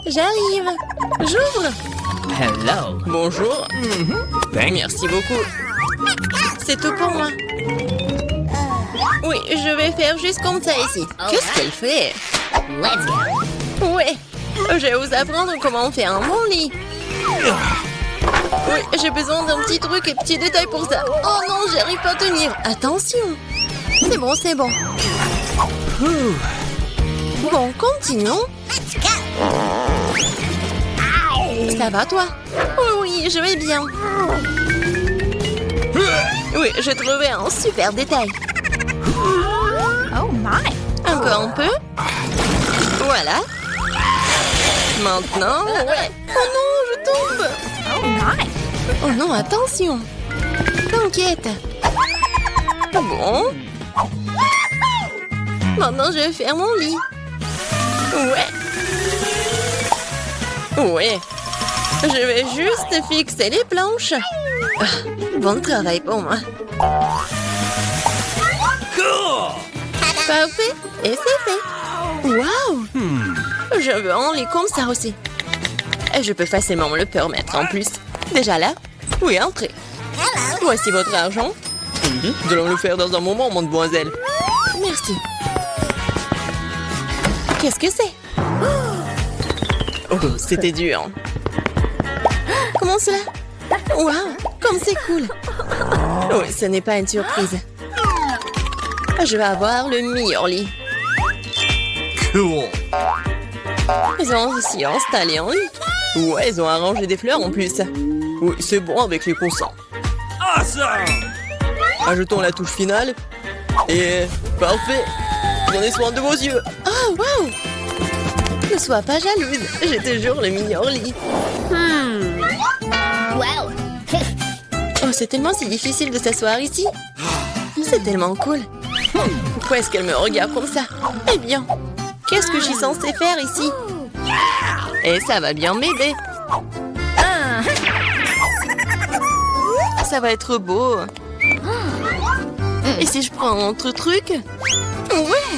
j'arrive. J'ouvre. Hello. Bonjour. Merci beaucoup. C'est tout pour moi. Oui, je vais faire juste comme ça ici. Qu'est-ce qu'elle fait? Let's go. Ouais, je vais vous apprendre comment faire un bon lit. Oui, j'ai besoin d'un petit truc et petit détail pour ça. Oh non, j'arrive pas à tenir. Attention. C'est bon, c'est bon. Bon, continuons. Ça va, toi? Oui, je vais bien. Oui, j'ai trouvé un super détail. Oh my! Encore un peu. Voilà. Maintenant, ouais. Oh non, je tombe. Oh my! Oh non, attention. T'inquiète. Bon. Maintenant, je vais faire mon lit. Ouais. Je vais juste fixer les planches. Ah, bon travail pour moi. Parfait. Et c'est fait. Waouh. Je veux un lit comme ça aussi. Et je peux facilement me le permettre en plus. Déjà là? Oui, entrez. Voici votre argent. Nous allons le faire dans un moment, mademoiselle. Merci. Qu'est-ce que c'est? Oh, c'était dur. Comment cela? Waouh, comme c'est cool. Oui, ce n'est pas une surprise. Je vais avoir le meilleur lit. Cool. Ils ont aussi installé un lit. Ouais, ils ont arrangé des fleurs en plus. Oui, c'est bon avec les coussins. Awesome. Ajoutons la touche finale. Et parfait. Prenez soin de vos yeux. Oh, waouh! Ne sois pas jalouse. J'ai toujours le meilleur lit. Wow. Oh, c'est tellement si difficile de s'asseoir ici. C'est tellement cool. Pourquoi est-ce qu'elle me regarde comme ça? Eh bien, qu'est-ce que je suis censée faire ici? Et ça va bien m'aider. Ça va être beau. Et si je prends un autre truc? Ouais!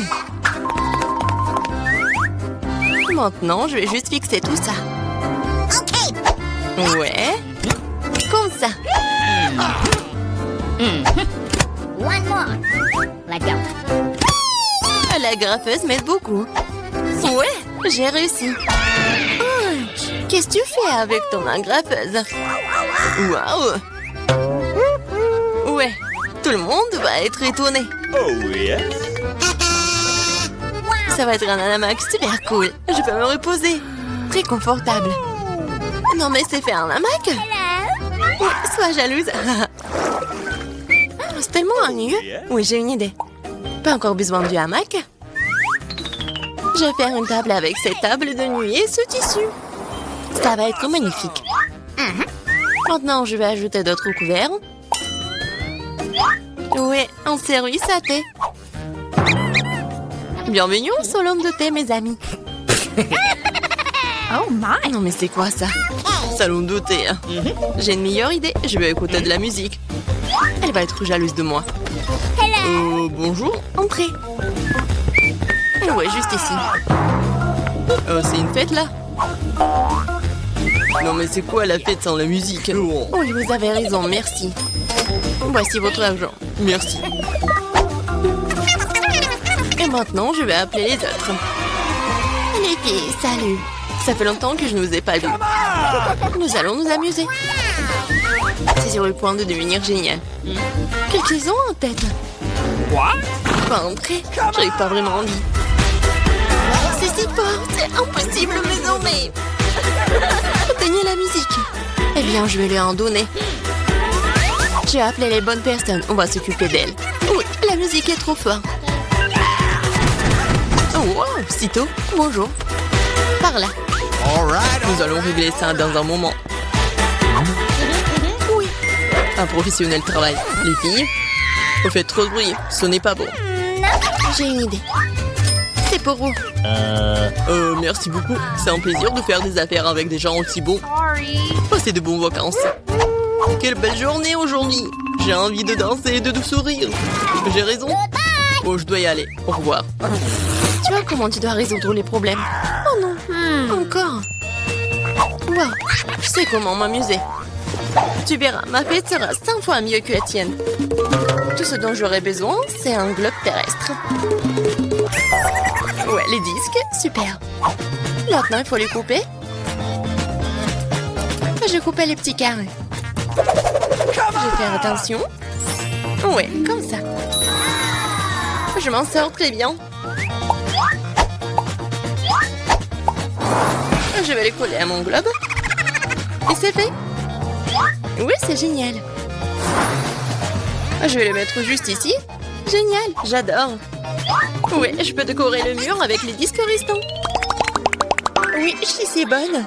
Maintenant, je vais juste fixer tout ça. Ouais. Comme ça. One more. Let's go. La graffeuse m'aide beaucoup. Ouais, j'ai réussi. Oh, qu'est-ce que tu fais avec ton agrafeuse? Waouh! Ouais, tout le monde va être étonné. Oh yes. Ça va être un hamac super cool. Je peux me reposer. Très confortable. Non mais c'est fait un hamac? Oui, sois jalouse. C'est tellement ennuyeux. Oui, j'ai une idée. Pas encore besoin du hamac. Je vais faire une table avec cette table de nuit et ce tissu. Ça va être magnifique. Maintenant, je vais ajouter d'autres couverts. Oui, un service à thé. Bienvenue au salon de thé, mes amis. Oh my! Non mais c'est quoi ça? Salon de thé. Hein. J'ai une meilleure idée. Je vais écouter de la musique. Elle va être jalouse de moi. Bonjour. Entrez. Ouais, juste ici. C'est une fête là? Non mais c'est quoi la fête sans la musique? Oui, vous avez raison, merci. Voici votre argent. Merci. Et maintenant, je vais appeler les autres. Les filles, salut. Ça fait longtemps que je ne vous ai pas vu. Nous allons nous amuser. C'est sur le point de devenir génial. Qu'est-ce qu'ils ont en tête? Pas entrer. J'arrive pas vraiment en lit. C'est si fort, c'est impossible désormais. Éteignez la musique. Eh bien, je vais lui en donner. J'ai appelé les bonnes personnes. On va s'occuper d'elles. Oui, la musique est trop forte. Oh, wow, sitôt. Bonjour. Par là. Nous allons régler ça dans un moment. Oui. Un professionnel travaille. Les filles, vous faites trop de bruit. Ce n'est pas bon. J'ai une idée. C'est pour vous. Merci beaucoup. C'est un plaisir de faire des affaires avec des gens aussi bons. Passez de bonnes vacances. Quelle belle journée aujourd'hui. J'ai envie de danser et de sourire. J'ai raison. Oh, je dois y aller. Au revoir. Tu vois comment tu dois résoudre les problèmes. Oh non, encore. Wow, je sais comment m'amuser. Tu verras, ma fête sera 100 fois mieux que la tienne. Tout ce dont j'aurais besoin, c'est un globe terrestre. Ouais, les disques, super. Maintenant, il faut les couper. Je coupais les petits carrés. Je vais faire attention. Ouais, comme ça. Je m'en sors très bien. Je vais les coller à mon globe. Et c'est fait. Oui, c'est génial. Je vais les mettre juste ici. Génial, j'adore. Oui, je peux décorer le mur avec les disques restants. Oui, je suis si bonne.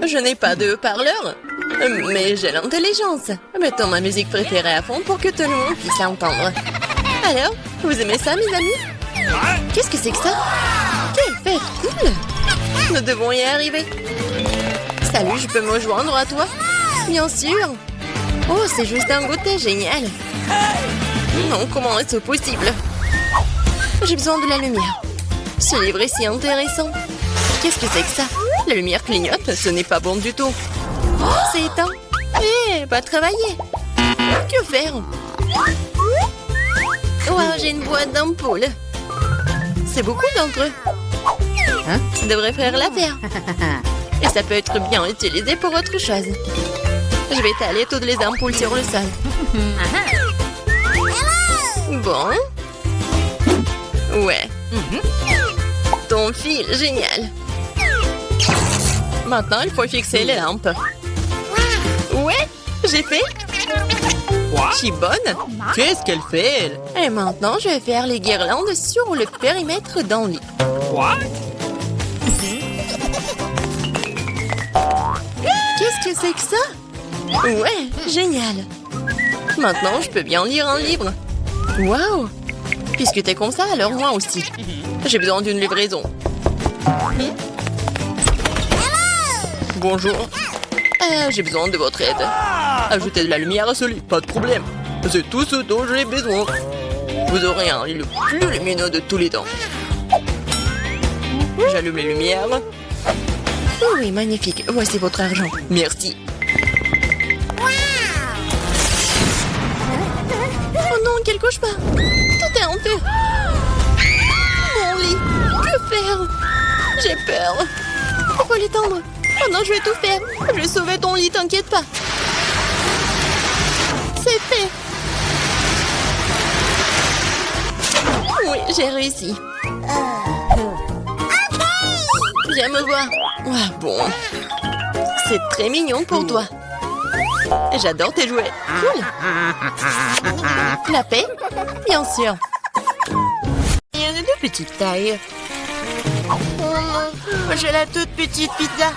Je n'ai pas de haut-parleur, mais j'ai l'intelligence. Mettons ma musique préférée à fond pour que tout le monde puisse l'entendre. Alors, vous aimez ça, mes amis? Qu'est-ce que c'est que ça? Quelle fête cool! Nous devons y arriver. Salut, je peux me joindre à toi? Bien sûr. Oh, c'est juste un goûter génial. Non, comment est-ce possible? J'ai besoin de la lumière. Ce livre est si intéressant. Qu'est-ce que c'est que ça? La lumière clignote, ce n'est pas bon du tout. Oh, c'est éteint. Eh, pas travailler. Que faire? Wow, j'ai une boîte d'ampoules. C'est beaucoup d'entre eux. Ça devrait faire l'affaire. Et ça peut être bien utilisé pour autre chose. Je vais étaler toutes les ampoules sur le sol. Bon. Ouais. Ton fil, génial. Maintenant, il faut fixer les lampes. Ouais, j'ai fait. Je suis bonne. Qu'est-ce qu'elle fait, elle? Et maintenant, je vais faire les guirlandes sur le périmètre d'un lit. Qu'est-ce que c'est que ça? Ouais, génial. Maintenant, je peux bien lire un livre. Waouh! Puisque t'es comme ça, alors moi aussi. J'ai besoin d'une livraison. Bonjour. J'ai besoin de votre aide. Ajoutez de la lumière à ce lit, pas de problème. C'est tout ce dont j'ai besoin. Vous aurez un lit le plus lumineux de tous les temps. J'allume les lumières. Oui, magnifique. Voici votre argent. Merci. Oh non, qu'elle couche pas. Tout est en feu. Mon lit. Que faire? J'ai peur. Il faut l'étendre. Oh non, je vais tout faire. Je vais sauver ton lit, t'inquiète pas. C'est fait. Oui, j'ai réussi. Viens me voir. Ah, bon. C'est très mignon pour toi. J'adore tes jouets. Cool. La paix? Bien sûr. Il y en a de petites tailles. Oh non, j'ai la toute petite pizza.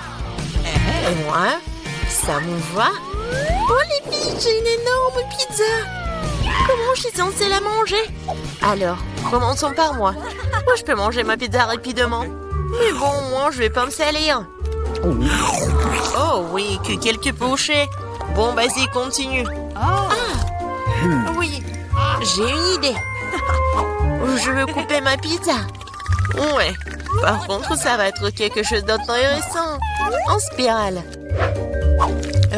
Et moi, ça me va. Oh les filles, j'ai une énorme pizza. Comment je suis censée la manger? Alors, commençons par moi. Moi, je peux manger ma pizza rapidement. Mais bon, moi, je vais pas me salir. Oh oui, que quelques bouchées. Bon, vas-y, continue. Ah, oui, j'ai une idée. Je veux couper ma pizza. Ouais, par contre, ça va être quelque chose d'intéressant. En spirale.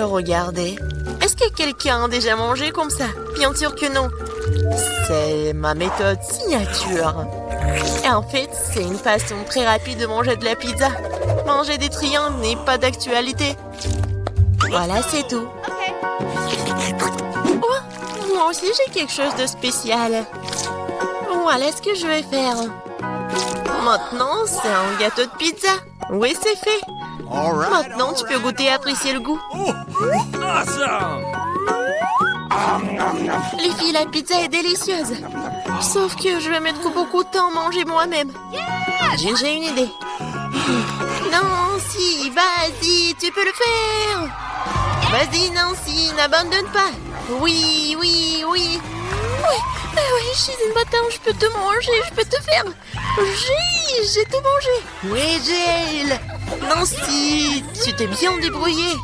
Regardez. Est-ce que quelqu'un a déjà mangé comme ça? Bien sûr que non. C'est ma méthode signature. Et en fait, c'est une façon très rapide de manger de la pizza. Manger des triangles n'est pas d'actualité. Voilà, c'est tout. Oh, moi aussi, j'ai quelque chose de spécial. Voilà ce que je vais faire. Maintenant, c'est un gâteau de pizza. Oui, c'est fait. Maintenant, tu peux goûter et apprécier le goût. Les filles, la pizza est délicieuse. Sauf que je vais mettre beaucoup de temps à manger moi-même. J'ai une idée. Nancy, vas-y, tu peux le faire. Vas-y, Nancy, n'abandonne pas. Oui, oui, oui. Oui, je suis une bâtarde, je peux te manger, je peux te faire. J'ai tout mangé. Oui, Jill. Nancy, tu t'es bien débrouillée.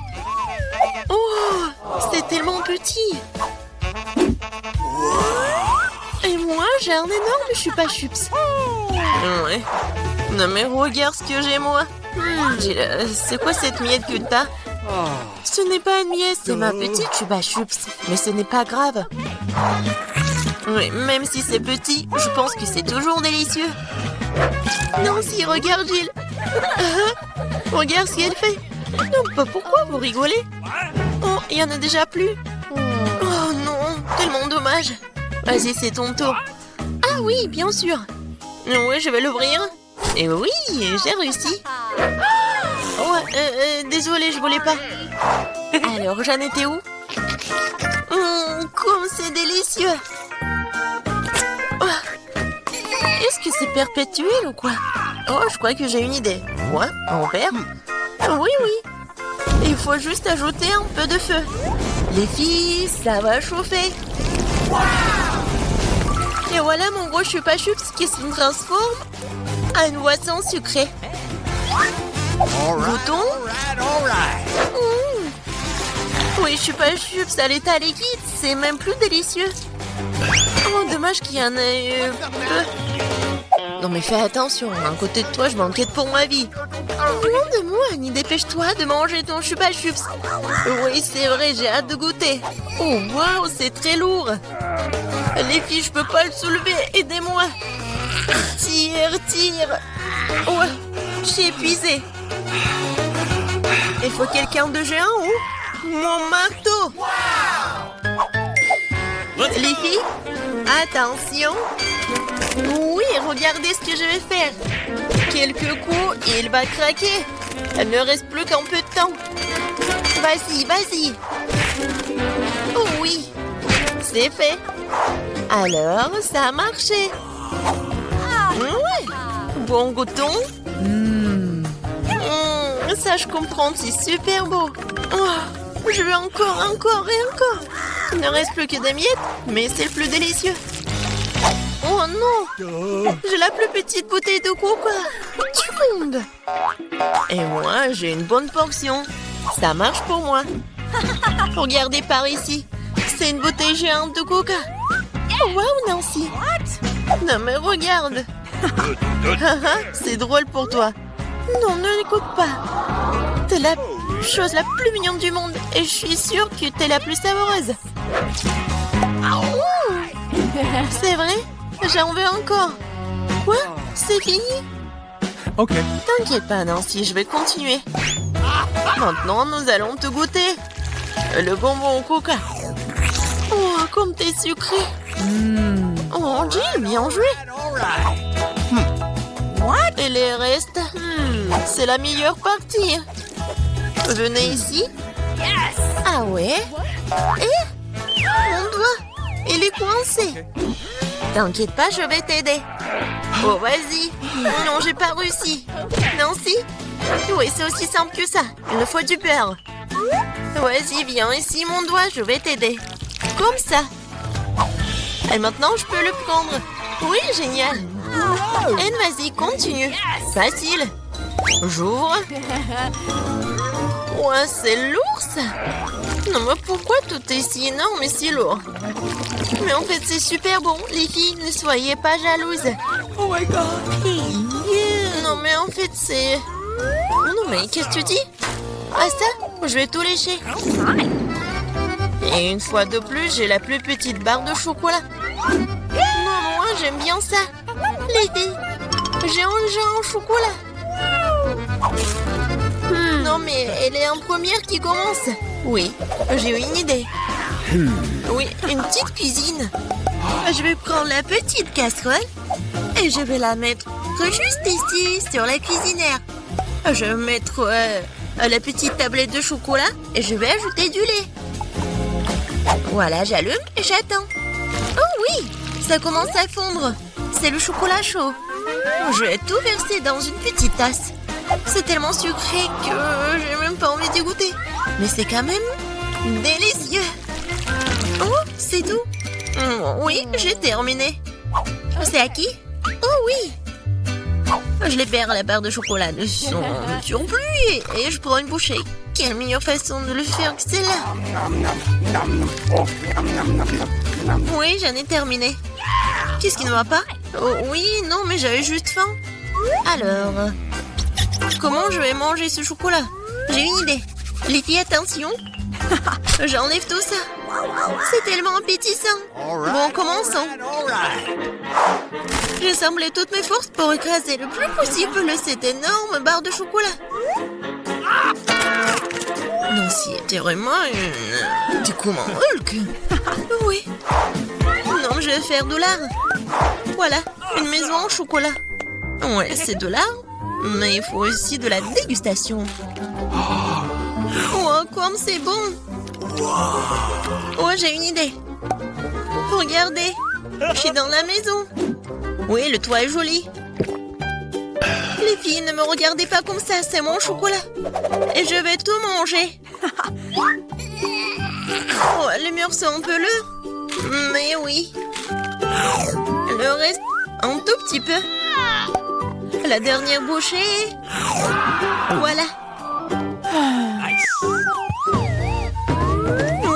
Oh, c'est tellement petit. Et moi, j'ai un énorme chupa chups. Ouais. Non mais regarde ce que j'ai moi. C'est quoi cette miette que t'as? Ce n'est pas une miette, c'est ma petite chupa chups. Mais ce n'est pas grave. Oui, même si c'est petit, je pense que c'est toujours délicieux. Nancy, regarde Jill. Regarde ce qu'elle fait. Non, pas pourquoi vous rigolez? Oh, il y en a déjà plus. Oh non, tellement dommage. Vas-y, c'est ton tour. Ah oui, bien sûr. Oui, je vais l'ouvrir. Et oui, j'ai réussi. Ouais, désolée, je voulais pas. Alors, j'en étais où? Comme c'est délicieux. Est-ce que c'est perpétuel ou quoi? Oh, je crois que j'ai une idée. Quoi? En verre? Oui, oui. Il faut juste ajouter un peu de feu. Les filles, ça va chauffer. Et voilà mon gros chupa chups qui se transforme en une boisson sucrée. Goûtons. Oui, chupa chups à l'état liquide, c'est même plus délicieux. Oh, dommage qu'il y en ait peu. Non mais fais attention, à côté de toi, je m'inquiète pour ma vie. Loin de moi, Annie, dépêche-toi de manger ton chupa chups. Oui, c'est vrai, j'ai hâte de goûter. Oh, waouh, c'est très lourd. Les filles, je peux pas le soulever, aidez-moi. Tire, tire. Ouais, je suis épuisée. Il faut quelqu'un de géant ou mon marteau. Les filles, attention. Oui, regardez ce que je vais faire. Quelques coups et il va craquer. Il ne reste plus qu'un peu de temps. Vas-y, vas-y. Oh oui, c'est fait. Alors, ça a marché. Ouais. Bon, goûtons. Ça, je comprends, c'est super beau. Oh, je veux encore, encore et encore. Il ne reste plus que des miettes, mais c'est le plus délicieux. Oh non! J'ai la plus petite bouteille de coca du monde. Et moi, j'ai une bonne portion. Ça marche pour moi. Regardez par ici. C'est une bouteille géante de coca. Oh, wow, Nancy. Non, mais regarde. C'est drôle pour toi. Non, ne l'écoute pas. T'es la chose la plus mignonne du monde et je suis sûre que t'es la plus savoureuse. C'est vrai? J'en veux encore. Quoi? C'est fini? Ok. T'inquiète pas, Nancy, je vais continuer. Maintenant, nous allons te goûter. Le bonbon au coca. Oh, comme t'es sucré. Oh, Jill, bien joué. Et les restes? C'est la meilleure partie. Venez ici. Ah ouais? Et? Mon doigt, il est coincé. T'inquiète pas, je vais t'aider. Oh, vas-y. Non, j'ai pas réussi. Nancy? Oui, c'est aussi simple que ça. Il me faut du beurre. Vas-y, viens ici, mon doigt, je vais t'aider. Comme ça. Et maintenant, je peux le prendre. Oui, génial. Et vas-y, continue. Facile. J'ouvre. Ouais, c'est lourd, ça. Non, mais pourquoi tout est si énorme et si lourd? Mais en fait, c'est super bon. Les filles, ne soyez pas jalouses. Oh my god. Non, mais en fait, c'est... Non, mais qu'est-ce que tu dis? Ah, ça? Je vais tout lécher. Et une fois de plus, j'ai la plus petite barre de chocolat. Non, moi, j'aime bien ça. Les filles, j'ai un chocolat. Non, mais elle est en première qui commence. Oui, j'ai une idée. Oui, une petite cuisine. Je vais prendre la petite casserole et je vais la mettre juste ici, sur la cuisinière. Je vais mettre la petite tablette de chocolat et je vais ajouter du lait. Voilà, j'allume et j'attends. Oh oui, ça commence à fondre. C'est le chocolat chaud. Je vais tout verser dans une petite tasse. C'est tellement sucré que j'ai même pas envie d'y goûter. Mais c'est quand même délicieux. Oh, c'est tout. Oui, j'ai terminé. C'est à qui? Oh oui. Je libère la barre de chocolat de son surplus et je prends une bouchée. Quelle meilleure façon de le faire que celle-là? Oui, j'en ai terminé. Qu'est-ce qui ne va pas? Oh, oui, non, mais j'avais juste faim. Alors, comment je vais manger ce chocolat? J'ai une idée. Les filles, attention. J'enlève tout ça. C'est tellement appétissant. Bon, commençons. J'ai semblé toutes mes forces pour écraser le plus possible cette énorme barre de chocolat. Nancy était vraiment une... T'es comme un Hulk. Oui. Non, je vais faire de l'art. Voilà, une maison en chocolat. Ouais, c'est de l'art, mais il faut aussi de la dégustation. Oh, comme c'est bon. Oh, j'ai une idée. Regardez, je suis dans la maison. Oui, le toit est joli. Les filles, ne me regardez pas comme ça, c'est mon chocolat. Et je vais tout manger. Oh, les murs sont un peu lourds. Mais oui. Le reste, un tout petit peu. La dernière bouchée. Voilà.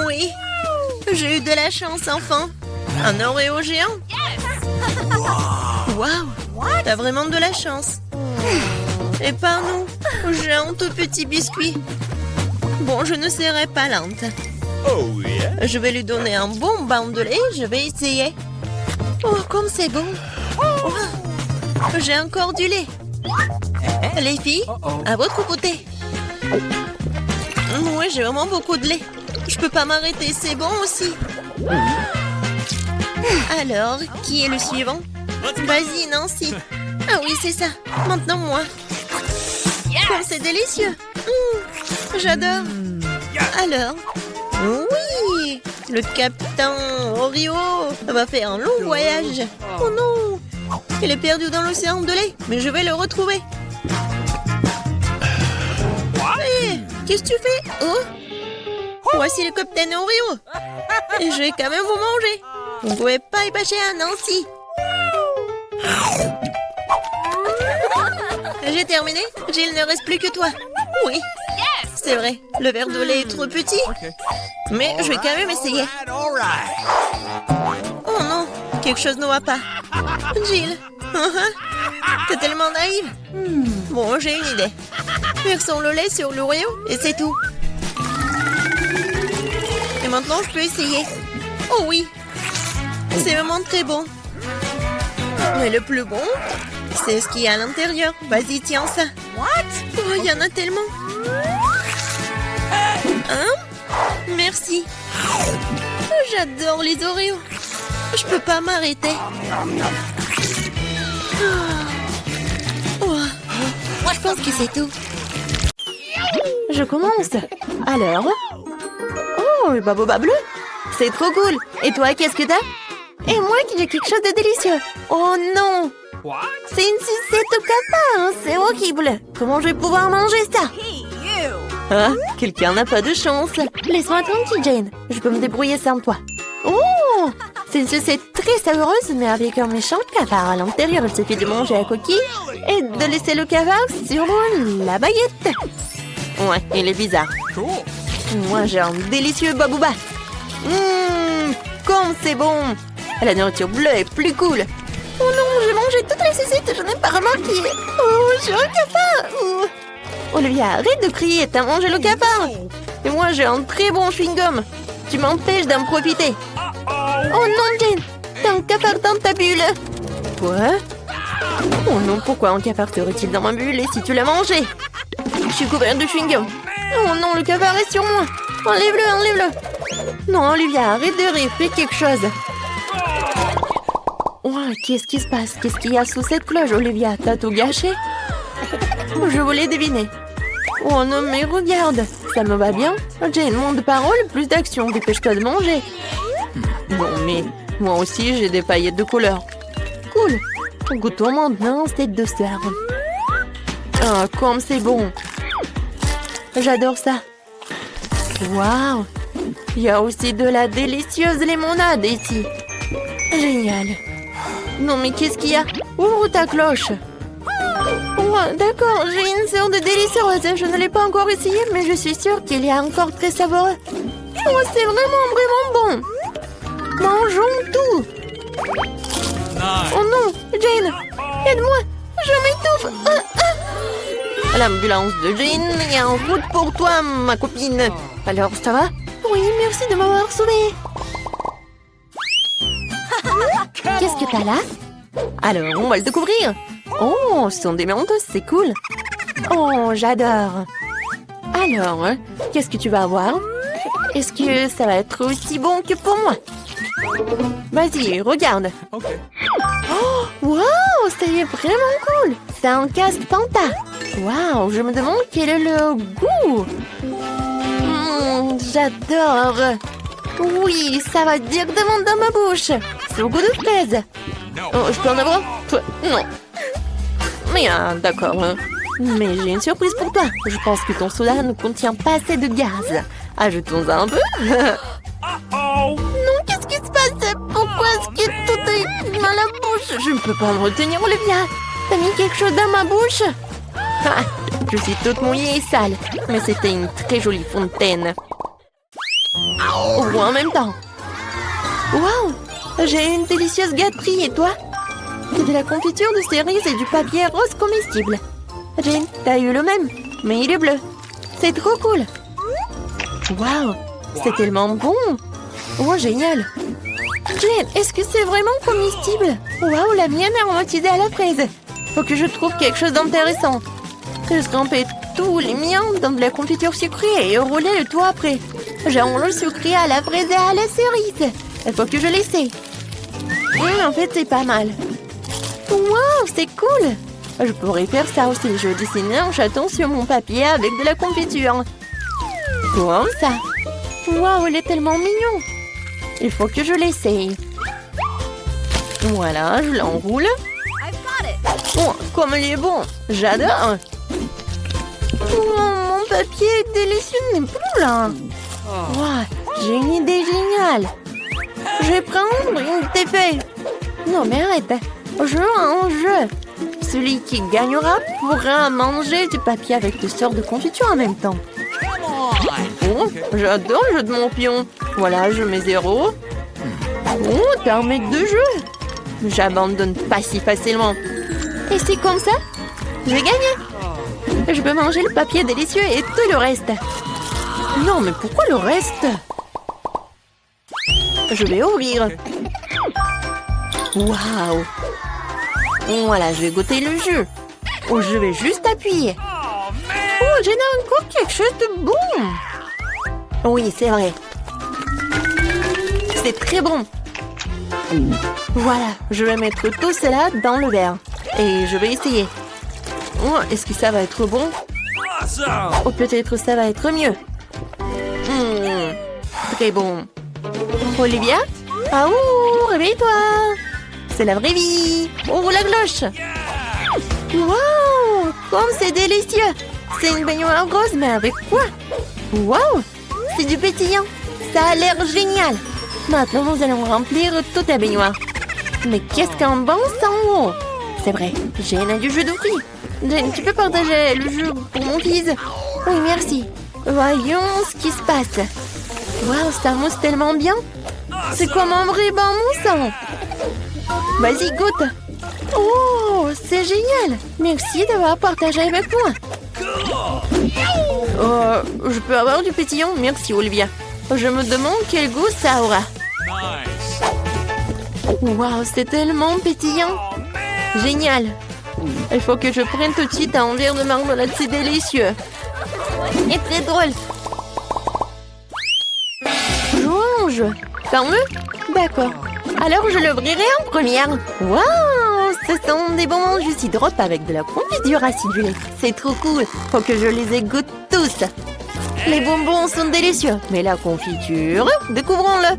Oui. J'ai eu de la chance, enfin. Un Oreo géant. Waouh. T'as vraiment de la chance. Et pas nous. J'ai un tout petit biscuit. Bon, je ne serai pas lente. Je vais lui donner un bon bain de lait. Je vais essayer. Oh, comme c'est bon. Oh, j'ai encore du lait. Les filles, à votre côté. Oui, j'ai vraiment beaucoup de lait. Je peux pas m'arrêter, c'est bon aussi. Alors, qui est le suivant? Vas-y, Nancy. Ah oui, c'est ça. Maintenant, moi. Comme c'est délicieux. J'adore. Alors, oui, le capitaine Oreo va faire un long voyage. Oh non, il est perdu dans l'océan de lait, mais je vais le retrouver. Hé, qu'est-ce que tu fais? Oh, voici le capitaine Oreo. Et je vais quand même vous manger. Vous ne pouvez pas y passer à Nancy. J'ai terminé. Jill, ne reste plus que toi. Oui, c'est vrai. Le verre de lait est trop petit. Mais je vais quand même essayer. Oh non, quelque chose ne va pas. Jill, t'es tellement naïve. Bon, j'ai une idée. Versons le lait sur l'Oreo et c'est tout. Et maintenant, je peux essayer. Oh oui, c'est vraiment très bon. Mais le plus bon, c'est ce qu'il y a à l'intérieur. Vas-y, tiens ça. Oh, il y en a tellement. Hein? Merci. J'adore les Oreos. Je peux pas m'arrêter. Oh, je pense que c'est tout. Je commence. Alors? Oh, le baboba bleu. C'est trop cool. Et toi, qu'est-ce que t'as? Et moi, j'ai quelque chose de délicieux. Oh non! C'est une sucette au cafard, c'est horrible. Comment je vais pouvoir manger ça? Ah, quelqu'un n'a pas de chance. Laisse-moi tranquille, Jane. Je peux me débrouiller sans toi. Oh, c'est une sucette très savoureuse, mais avec un méchant cafard à l'intérieur. Il suffit de manger la coquille et de laisser le cafard sur la baguette. Ouais, il est bizarre. Moi, j'ai un délicieux babouba. Comme c'est bon. La nourriture bleue est plus cool. Oh non, j'ai mangé toutes les sucettes, je n'ai pas remarqué. Oh, j'ai un cafard. Oh. Olivia, arrête de crier, t'as mangé le cafard. Et moi, j'ai un très bon chewing-gum. Tu m'empêches d'en profiter. Oh non, Jane, t'as un cafard dans ta bulle. Quoi? Oh non, pourquoi un cafard serait-il dans ma bulle et si tu l'as mangé? Je suis couverte de chewing-gum. Oh non, le cafard est sur moi. Enlève-le, enlève-le. Non, Olivia, arrête de rire, fais quelque chose. Oh, qu'est-ce qui se passe? Qu'est-ce qu'il y a sous cette cloche, Olivia? T'as tout gâché? Je voulais deviner. Oh non, mais regarde, ça me va bien. Jane, moins de paroles, plus d'action. Dépêche-toi de manger. Bon, mais moi aussi, j'ai des paillettes de couleur. Cool. Goûtons maintenant cette douceur. Ah, comme c'est bon. J'adore ça. Waouh. Il y a aussi de la délicieuse limonade ici. Génial. Non, mais qu'est-ce qu'il y a? Ouvre ta cloche. Oh, d'accord, j'ai une sorte de délicieuse. Je ne l'ai pas encore essayé, mais je suis sûre qu'il est encore très savoureux. Oh, c'est vraiment, vraiment bon. Mangeons tout. Oh non, Jane, aide-moi, je m'étouffe. L'ambulance de Jane est en route pour toi, ma copine. Alors, ça va? Oui, merci de m'avoir sauvée. Qu'est-ce que t'as là? Alors, on va le découvrir. Oh, ce sont des mentos, c'est cool. Oh, j'adore. Alors, qu'est-ce que tu vas avoir? Est-ce que ça va être aussi bon que pour moi? Vas-y, regarde. Oh, wow, c'est vraiment cool. C'est un casque Panta. Wow, je me demande quel est le goût. J'adore. Oui, ça va directement dans ma bouche. C'est au goût de fraise. Oh, je peux en avoir? Non. Mais d'accord. Mais j'ai une surprise pour toi. Je pense que ton soda ne contient pas assez de gaz. Ajoutons un peu. Non, qu'est-ce qui se passe? Pourquoi est-ce que tout est dans la bouche? Je ne peux pas me retenir, Olivia. T'as mis quelque chose dans ma bouche? Ah, je suis toute mouillée et sale. Mais c'était une très jolie fontaine. Ou en même temps. Waouh! J'ai une délicieuse gâterie, et toi? C'est de la confiture de cerises et du papier rose comestible. Jane, t'as eu le même, mais il est bleu. C'est trop cool. Waouh! C'est tellement bon! Oh, génial! Jane, est-ce que c'est vraiment comestible? Waouh, la mienne est aromatisée à la fraise. Faut que je trouve quelque chose d'intéressant. Je trempais tous les miens dans de la confiture sucrée et rouler le tout après. Genre le sucré à la fraise et à la cerise. Il faut que je l'essaie. En fait, c'est pas mal. Waouh, c'est cool! Je pourrais faire ça aussi. Je vais dessiner un chaton sur mon papier avec de la confiture. Comme ça. Waouh, il est tellement mignon. Il faut que je l'essaye. Voilà, je l'enroule. Oh, comme il est bon. J'adore. Oh, mon papier est délicieux n'est plus là. Wow, j'ai une idée géniale. Je vais prendre une TP. Non, mais arrête. Jeu en jeu. Celui qui gagnera pourra manger du papier avec des sortes de confiture en même temps. Oh, j'adore le jeu de mon pion. Voilà, je mets 0. Oh, t'as un mec de jeu. J'abandonne pas si facilement. Et c'est comme ça, j'ai gagné. Je peux manger le papier délicieux et tout le reste. Non, mais pourquoi le reste? Je vais ouvrir. Waouh. Voilà, je vais goûter le jus. Oh, je vais juste appuyer. Oh, j'ai encore quelque chose de bon. Oui, c'est vrai. C'est très bon. Voilà, je vais mettre tout cela dans le verre. Et je vais essayer. Oh, est-ce que ça va être bon? Oh, peut-être ça va être mieux. Très bon. Olivia? Ah ouh, réveille-toi. C'est la vraie vie. Ouvre la cloche. Waouh, comme c'est délicieux. C'est une baignoire rose, mais avec quoi? Waouh, c'est du pétillant. Ça a l'air génial. Maintenant, nous allons remplir toute la baignoire. Mais qu'est-ce qu'un bon sang! C'est vrai, Jane a du jus de fruits. Jane, tu peux partager le jus pour mon fils? Oui, merci. Voyons ce qui se passe. Waouh, ça mousse tellement bien. C'est comme un vrai bain moussant. Vas-y, goûte. Oh, c'est génial. Merci d'avoir partagé avec moi. Je peux avoir du pétillant? Merci, Olivia. Je me demande quel goût ça aura. Waouh, c'est tellement pétillant. Génial. Il faut que je prenne tout de suite un verre de marmelade, c'est délicieux. Et très drôle. Rouge. Tant mieux? D'accord. Alors je l'ouvrirai en première. Waouh, ce sont des bonbons jus hydrope avec de la confiture acidulée. C'est trop cool. Faut que je les égoutte tous. Les bonbons sont délicieux. Mais la confiture, découvrons-le.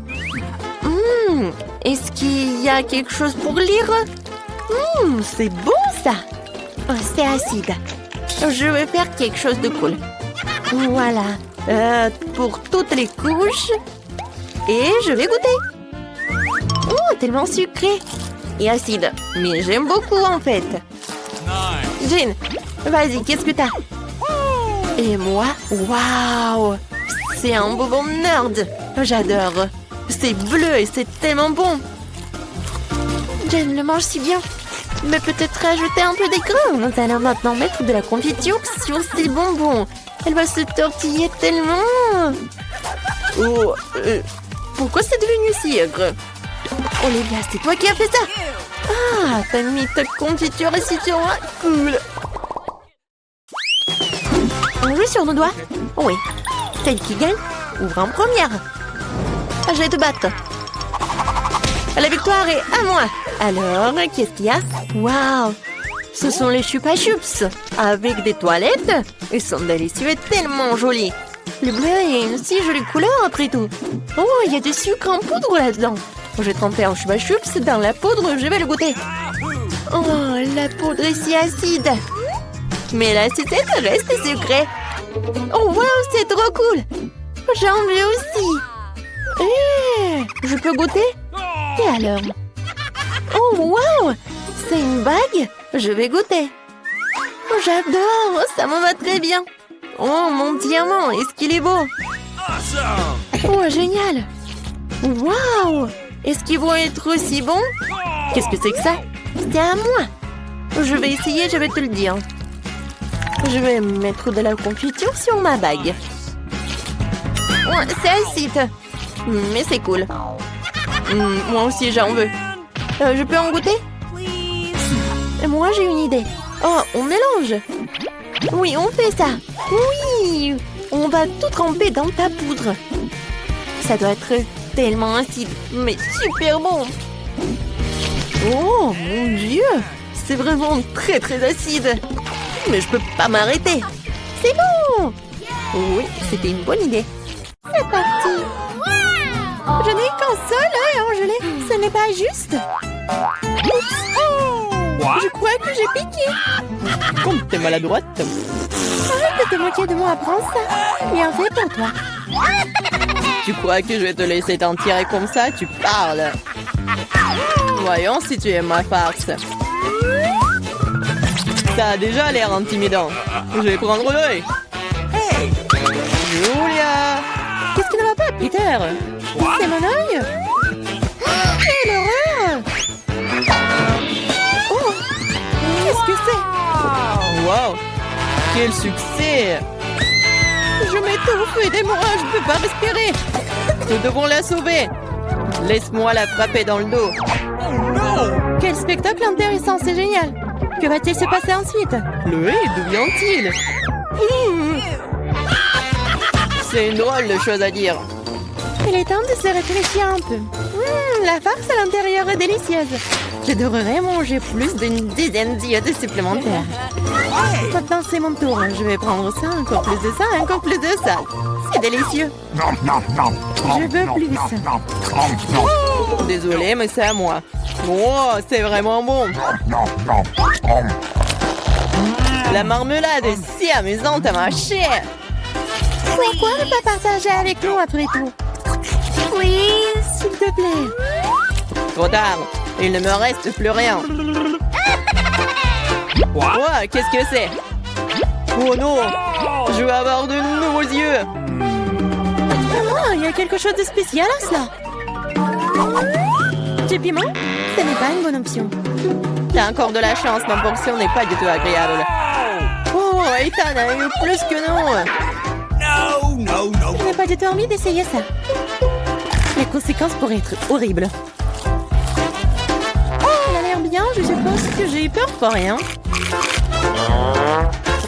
Est-ce qu'il y a quelque chose pour lire? C'est bon ça. Oh, c'est acide. Je vais faire quelque chose de cool. Voilà. Pour toutes les couches. Et je vais goûter. Oh, tellement sucré. Et acide. Mais j'aime beaucoup en fait. Jane, vas-y, qu'est-ce que t'as? Et moi, waouh, c'est un bonbon nerd. J'adore. C'est bleu et c'est tellement bon. Jen le mange si bien. Mais peut-être rajouter un peu d'écran. Nous allons maintenant mettre de la confiture sur ces bonbons. Elle va se tortiller tellement. Oh, pourquoi c'est devenu si aigre? Olivia, c'est toi qui as fait ça? Ah, t'as mis ta confiture ici sur moi. Cool. On joue sur nos doigts? Oui. Celle qui gagne ouvre en première. Ah, je vais te battre. La victoire est à moi. Alors, qu'est-ce qu'il y a? Waouh! Ce sont les Chupa Chups avec des toilettes. Ils sont délicieux et tellement jolis. Le bleu est une si jolie couleur après tout. Oh, il y a du sucre en poudre là-dedans. Je vais tremper un Chupa Chups dans la poudre, je vais le goûter. Oh, la poudre est si acide. Mais l'acidité reste sucrée. Oh, waouh, c'est trop cool. J'en veux aussi. Je peux goûter? Et alors? Oh, waouh! C'est une bague? Je vais goûter. Oh, j'adore! Ça me va très bien. Oh, mon diamant, est-ce qu'il est beau? Oh, génial! Waouh! Est-ce qu'ils vont être aussi bons? Qu'est-ce que c'est que ça? C'est à moi. Je vais essayer, je vais te le dire. Je vais mettre de la confiture sur ma bague. Oh, c'est acide. Mais c'est cool. Moi aussi, j'en veux. Je peux en goûter? Et moi, j'ai une idée. Oh, on mélange. Oui, on fait ça. Oui, on va tout tremper dans ta poudre. Ça doit être tellement acide, mais super bon. Oh, mon Dieu. C'est vraiment très, très acide. Mais je peux pas m'arrêter. C'est bon. Oui, c'était une bonne idée. C'est parti. Je n'ai qu'un seul œil, Angèle. Ce n'est pas juste. Oups. Oh, je crois que j'ai piqué. Comme t'es maladroite. Arrête de te moquer de moi, prends ça. Bien fait pour toi. Tu crois que je vais te laisser t'en tirer comme ça? Tu parles. Voyons si tu aimes ma farce. Ça a déjà l'air intimidant. Je vais prendre l'œil. Hey, Julia. Qu'est-ce qui ne va pas, Peter? C'est mon œil. Quelle horreur! Oh! Qu'est-ce que c'est? Wow! Quel succès! Je m'étouffe, aidez-moi, je ne peux pas respirer. Nous devons la sauver. Laisse-moi la frapper dans le dos. Quel spectacle intéressant, c'est génial. Que va-t-il se passer ensuite? Le hé, d'où vient-il? C'est une drôle de chose à dire. Il est temps de se réfléchir un peu. La farce à l'intérieur est délicieuse. Je devrais manger plus d'une dizaine d'iodes supplémentaires. Maintenant, c'est mon tour. Je vais prendre ça, encore plus de ça, encore plus de ça. C'est délicieux. Je veux plus. Désolée, mais c'est à moi. Oh, c'est vraiment bon. La marmelade est si amusante à mâcher. Pourquoi ne pas partager avec nous après tout? Oui, s'il te plaît. Trop tard. Il ne me reste plus rien. Oh, qu'est-ce que c'est? Oh non! Je vais avoir de nouveaux yeux. Oh, il y a quelque chose de spécial à cela. Du piment? Ce n'est pas une bonne option. T'as encore de la chance, ma portion n'est pas du tout agréable. Oh, Ethan a eu plus que non. Je n'ai pas du tout envie d'essayer ça. Les conséquences pourraient être horribles. Oh, elle a l'air bien, je suppose que j'ai eu peur pour rien.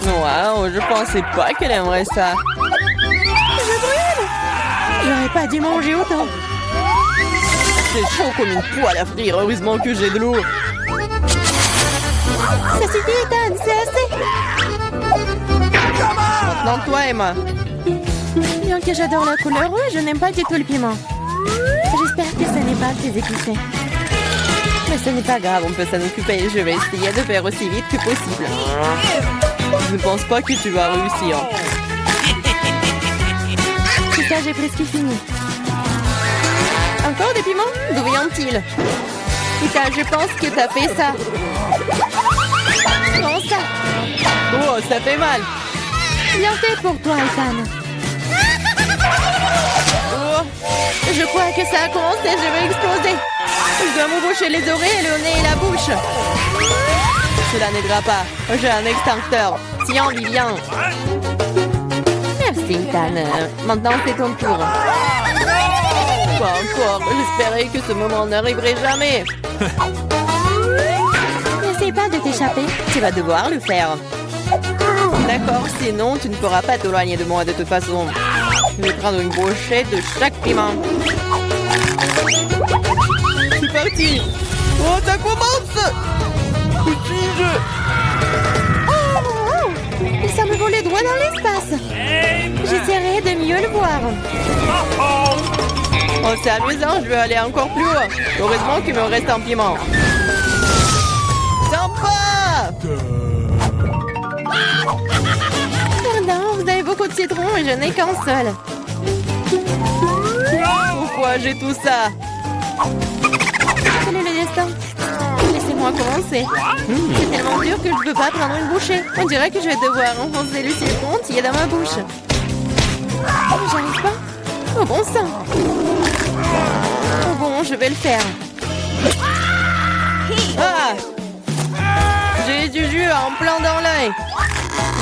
Wow, je pensais pas qu'elle aimerait ça. Je brûle! J'aurais pas dû manger autant. C'est chaud comme une poêle à frire, heureusement que j'ai de l'eau. Ça suffit, Ethan, c'est assez. Maintenant toi, Emma. Bien que j'adore la couleur rouge, je n'aime pas du tout le piment. J'espère que ce n'est pas très épicé. Mais ce n'est pas grave, on peut s'en occuper. Je vais essayer de faire aussi vite que possible. Je ne pense pas que tu vas réussir. C'est ça, j'ai presque fini. Encore des piments? D'où vient-il? Putain, je pense que t'as fait ça. Prends ça. Oh, ça fait mal. Bien fait pour toi, Ethan. Oh, Je crois que ça a commencé, je vais exploser. Je dois me boucher les oreilles, le nez et la bouche. Cela n'aidera pas. J'ai un extincteur. Tiens, Vivian. Merci, Ethan. Maintenant, c'est ton tour. Pas encore. J'espérais que ce moment n'arriverait jamais. N'essaie pas de t'échapper. Tu vas devoir le faire. D'accord, sinon tu ne pourras pas t'éloigner de moi de toute façon. Je vais prendre une brochette de chaque piment. C'est parti. Oh, ça commence. Où suis-je? Oh, il semble voler droit dans l'espace. J'essaierai de mieux le voir. Oh, c'est amusant, je vais aller encore plus haut. Heureusement qu'il me reste un piment. Sympa! Pardon, vous avez beaucoup de citron et je n'ai qu'un seul. Pourquoi j'ai tout ça? Quel est le destin? Laissez-moi commencer. C'est tellement dur que je ne peux pas prendre une bouchée. On dirait que je vais devoir enfoncer le citron entier dans ma bouche. Oh, j'arrive pas. Oh bon sang. Oh bon, je vais le faire. Ah! J'ai du jus en plein dans l'œil.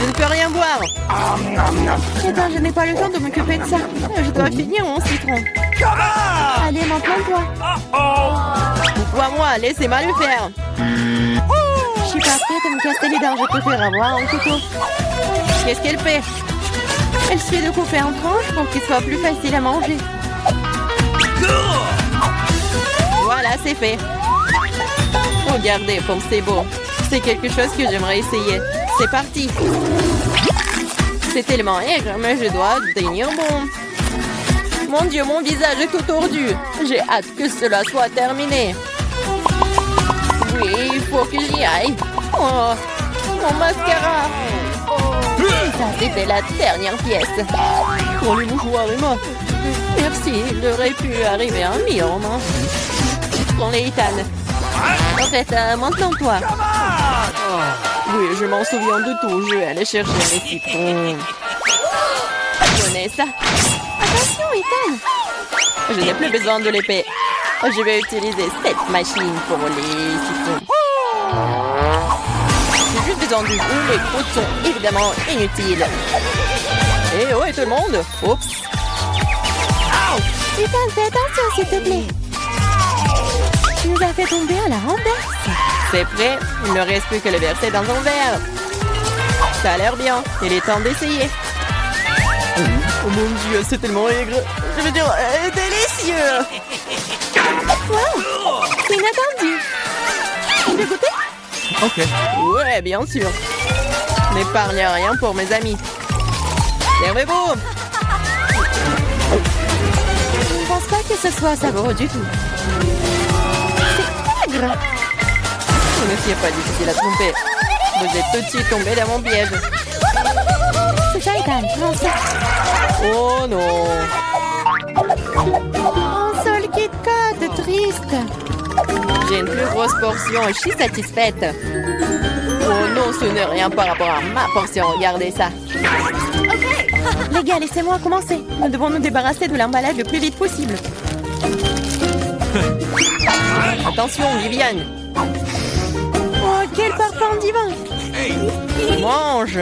Je ne peux rien boire. Attends, je n'ai pas le temps de m'occuper de ça. Je dois finir mon citron. Allez, maintenant toi. Moi, laissez-moi le faire. Je suis pas prête à me casser les dents. Je préfère avoir un couteau. Qu'est-ce qu'elle fait? Elle suffit de couper en tranches pour qu'il soit plus facile à manger. Voilà, c'est fait. Regardez comme c'est beau. C'est quelque chose que j'aimerais essayer. C'est parti. C'est tellement aigre, mais je dois tenir bon. Mon Dieu, mon visage est tout tordu. J'ai hâte que cela soit terminé. Oui, il faut que j'y aille. Oh, mon mascara. Ça, c'était la dernière pièce. Oh, les mouchoirs, Emma. Merci, il aurait pu arriver un million. Prends-les, Ethan. En fait, maintenant toi. Oui, je m'en souviens de tout. Je vais aller chercher mes citrons. Prenez ça. Attention, Ethan. Je n'ai plus besoin de l'épée. Je vais utiliser cette machine pour les citrons. J'ai juste besoin du jus. Les croûtes sont évidemment inutiles. Et ouais, tout le monde. Oups. Ethan, fais attention, s'il te plaît. Tu nous as fait tomber à la renverse. C'est prêt. Il ne reste plus que le verser dans un verre. Ça a l'air bien. Il est temps d'essayer. Oh mon Dieu, c'est tellement aigre. Je veux dire, délicieux. Wow, c'est inattendu. Tu veux goûter? Ok. Ouais, bien sûr. N'épargne rien pour mes amis. Servez-vous. Je ne pense pas que ce soit savoureux du tout. C'est aigre. Ce n'est pas difficile à tromper. Vous êtes tout de suite tombé dans mon piège. C'est ça, Ethan. Non, ça. Oh non. Un seul Kit Kat, triste. J'ai une plus grosse portion et je suis satisfaite. Oh non, ce n'est rien par rapport à ma portion. Regardez ça. Les gars, laissez-moi commencer. Nous devons nous débarrasser de l'emballage le plus vite possible. Attention, Viviane. Oh, quel parfum divin. Mange.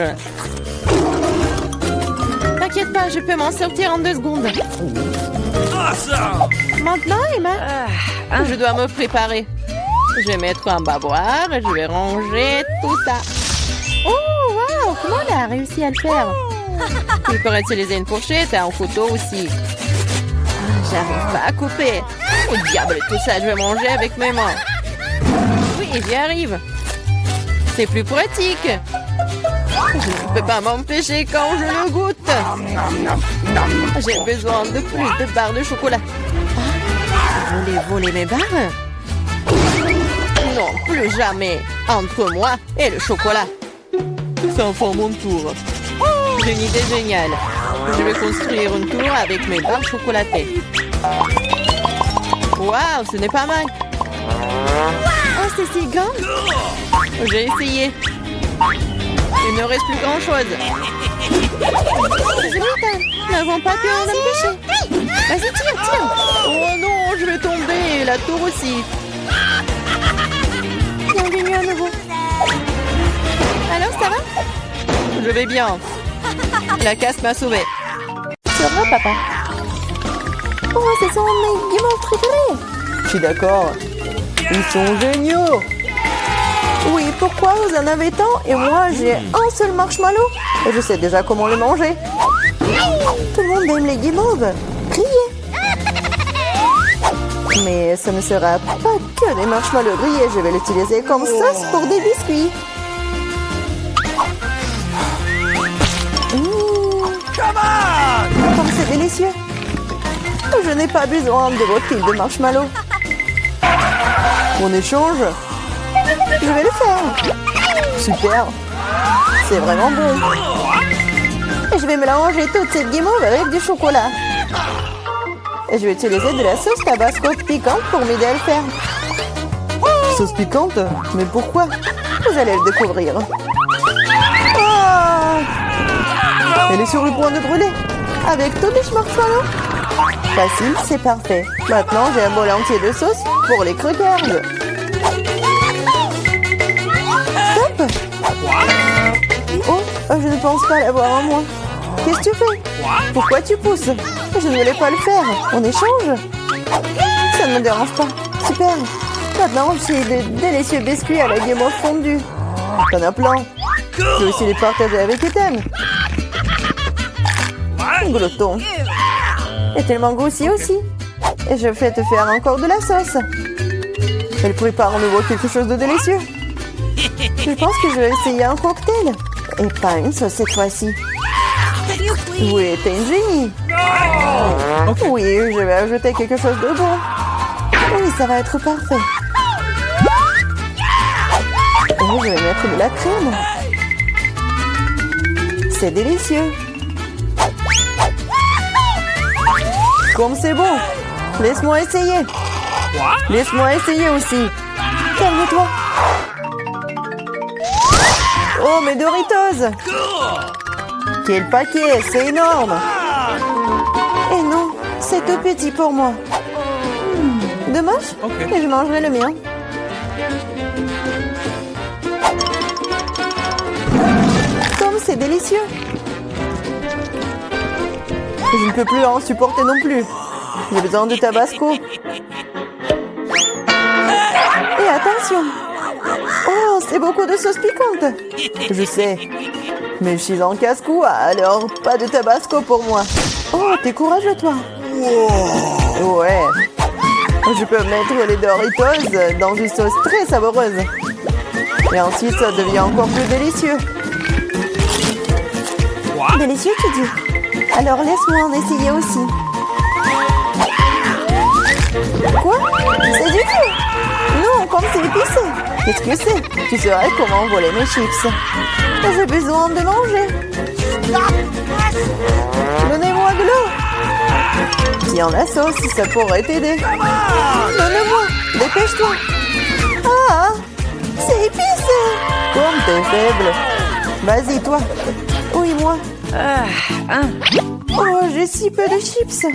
T'inquiète pas, je peux m'en sortir en 2 secondes. Maintenant, Emma, je dois me préparer. Je vais mettre un bavoir et je vais ranger tout ça. Oh, wow, comment elle a réussi à le faire? Il pourrait utiliser une fourchette et un couteau aussi. J'arrive pas à couper. Oh diable, tout ça, je vais manger avec mes mains. Oui, j'y arrive. C'est plus pratique. Je ne peux pas m'empêcher quand je le goûte. J'ai besoin de plus de barres de chocolat. Vous voulez voler mes barres? Non, plus jamais. Entre moi et le chocolat. C'est enfin mon tour. J'ai une idée géniale. Je vais construire une tour avec mes barres chocolatées. Waouh, ce n'est pas mal. Oh, c'est si grand. J'ai essayé. Il ne reste plus grand-chose. Nous n'avons pas pu en empêcher. Vas-y, tire. Oh non, je vais tomber. La tour aussi. à nouveau. Alors, ça va? Je vais bien. La casse m'a sauvée. C'est vrai, papa? Oh, ce sont mes guimauves préférés. Je suis d'accord. Ils sont géniaux. Oui, pourquoi vous en avez tant et moi j'ai un seul marshmallow et je sais déjà comment le manger. Tout le monde aime les guimauves. Grillés. Mais ce ne sera pas que des marshmallows grillés. Je vais l'utiliser comme sauce pour des biscuits. Comme c'est délicieux. Je n'ai pas besoin de votre pile de marshmallows. On échange. Je vais le faire. Super. C'est vraiment bon. Et je vais mélanger toute cette guimauve avec du chocolat. Et je vais utiliser de la sauce tabasco piquante pour m'aider à le faire. Sauce piquante? Mais pourquoi? Vous allez le découvrir. Ah! Elle est sur le point de brûler. Avec tous les marshmallows. Facile, c'est parfait. Maintenant, j'ai un bol entier de sauce pour les crackers. Stop! Oh, je ne pense pas l'avoir en moi. Qu'est-ce que tu fais? Pourquoi tu pousses? Je ne voulais pas le faire. On échange? Ça ne me dérange pas. Super. Maintenant, j'ai de délicieux biscuits à la guimauve fondue. T'en as plein. Je vais aussi les partager avec Ethan. Glouton. Et tellement grossi aussi. Et je vais te faire encore de la sauce. Elle prépare en nouveau quelque chose de délicieux. Je pense que je vais essayer un cocktail. Et pas une sauce cette fois-ci. Oui, t'es une génie. Oui, je vais ajouter quelque chose de bon. Oui, ça va être parfait. Et je vais mettre de la crème. C'est délicieux. Comme c'est bon. Laisse-moi essayer. Laisse-moi essayer aussi. Calme-toi. Oh, mes Doritos. Quel paquet, c'est énorme. Et non, c'est tout petit pour moi. Dommage, et je mangerai le mien. Comme c'est délicieux. Je ne peux plus en supporter non plus. J'ai besoin de tabasco. Et attention. Oh, c'est beaucoup de sauce piquante. Je sais. Mais je suis en casse-cou, alors pas de tabasco pour moi. Oh, t'es courageux, toi. Ouais. Je peux mettre les Doritos dans une sauce très savoureuse. Et ensuite, ça devient encore plus délicieux. Délicieux, tu dis? Alors laisse-moi en essayer aussi. Quoi? C'est du feu? Non, comme c'est épicé. Qu'est-ce que c'est? Tu saurais comment voler mes chips. J'ai besoin de manger. Donnez-moi de l'eau. Tiens, la sauce, ça pourrait t'aider. Donne-moi, dépêche-toi. Ah, c'est épicé. Comme t'es faible. Vas-y, toi. Oui, moi. Oh, j'ai si peu de chips.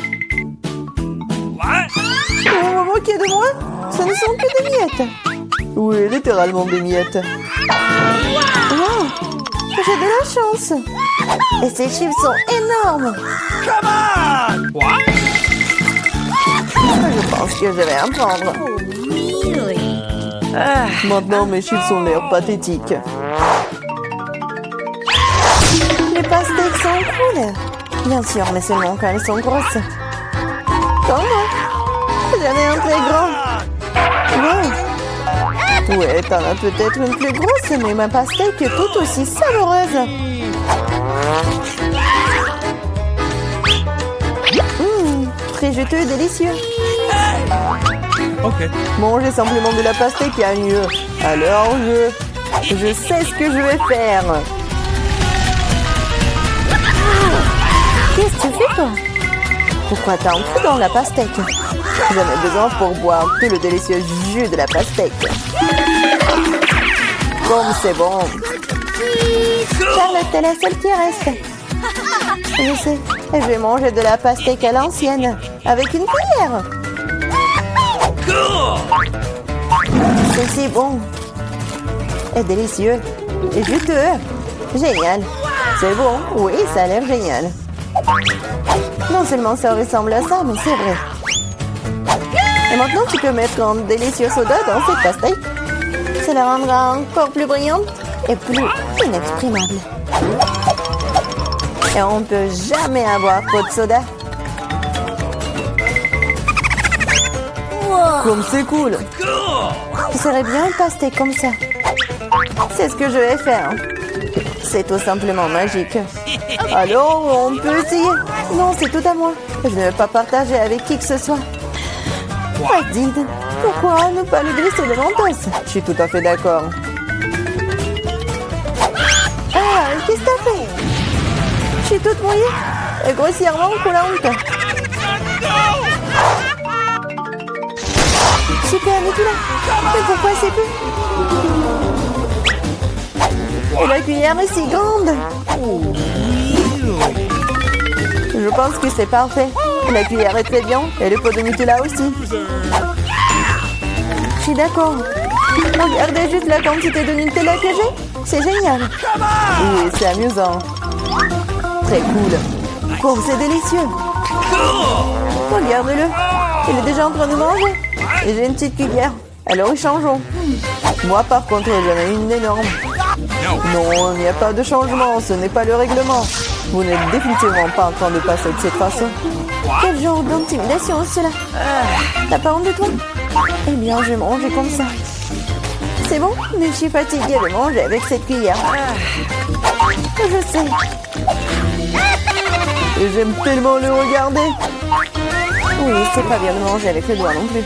Vous vous moquez de moi? Ce ne sont que des miettes. Oui, littéralement des miettes. Wow, j'ai de la chance. Et ces chips sont énormes. Je pense que je vais en prendre. Maintenant, mes chips ont l'air pathétiques. Les pastèques sont cool. Bien sûr, mais seulement quand elles sont grosses. Comme moi. J'en ai un très grand. Wow. Ouais, t'en as peut-être une plus grosse, mais ma pastèque est tout aussi savoureuse. Très juteux et délicieux. Manger simplement de la pastèque est mieux. Alors je sais ce que je vais faire. Qu'est-ce que tu fais, toi? Pourquoi t'as un trou dans la pastèque? J'en ai besoin pour boire tout le délicieux jus de la pastèque. Comme c'est bon. Charlotte, t'es la seule qui reste. Je sais. Et je vais manger de la pastèque à l'ancienne. Avec une cuillère. C'est si bon. est délicieux et juteux. Génial. C'est bon. Oui, ça a l'air génial. Non seulement ça ressemble à ça, mais c'est vrai. Et maintenant, tu peux mettre un délicieux soda dans cette pastèque. Ça la rendra encore plus brillante et plus inexprimable. Et on ne peut jamais avoir trop de soda. Comme c'est cool. Ce serait bien une pastèque comme ça. C'est ce que je vais faire. C'est tout simplement magique. Alors, on peut essayer. Non, c'est tout à moi. Je ne vais pas partager avec qui que ce soit. Dites, pourquoi ne pas le glisser de l'entasse? Je suis tout à fait d'accord. Ah, qu'est-ce que t'as fait? Je suis toute mouillée et grossièrement coulante. Super, Nicolas. Mais pourquoi c'est plus? Et la cuillère est si grande. Je pense que c'est parfait. La cuillère est très bien et le pot de Nutella aussi. Je suis d'accord. Regardez juste la quantité de Nutella que j'ai. C'est génial. Oui, c'est amusant. Très cool. Oh, c'est délicieux. Regarde-le. Il est déjà en train de manger. Et j'ai une petite cuillère. Alors, changeons. Moi, par contre, j'en ai une énorme. Non, il n'y a pas de changement. Ce n'est pas le règlement. Vous n'êtes définitivement pas en train de passer de cette façon. Quel genre d'intimidation, cela? T'as pas honte de toi? Eh bien, je vais manger comme ça. C'est bon, mais je suis fatiguée de manger avec cette cuillère. Je sais. Et j'aime tellement le regarder. Oui, c'est pas bien de manger avec le doigt non plus.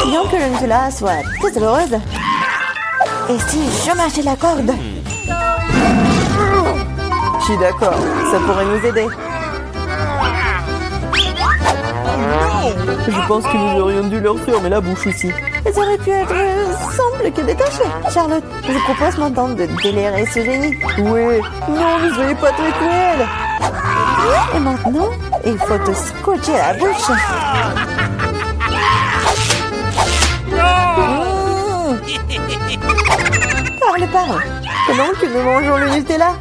Bien que le Nutella soit très douloureuse. Et si je mâchais la corde? Je suis d'accord, ça pourrait nous aider. Je pense que nous aurions dû leur fermer la bouche aussi. Elles auraient pu être simples que détachées. Charlotte, je propose maintenant de délirer ce génie. Oui, non, ne soyez pas très cruel. Et maintenant, il faut te scotcher la bouche. Parle. Pendant que nous mangeons le Nutella.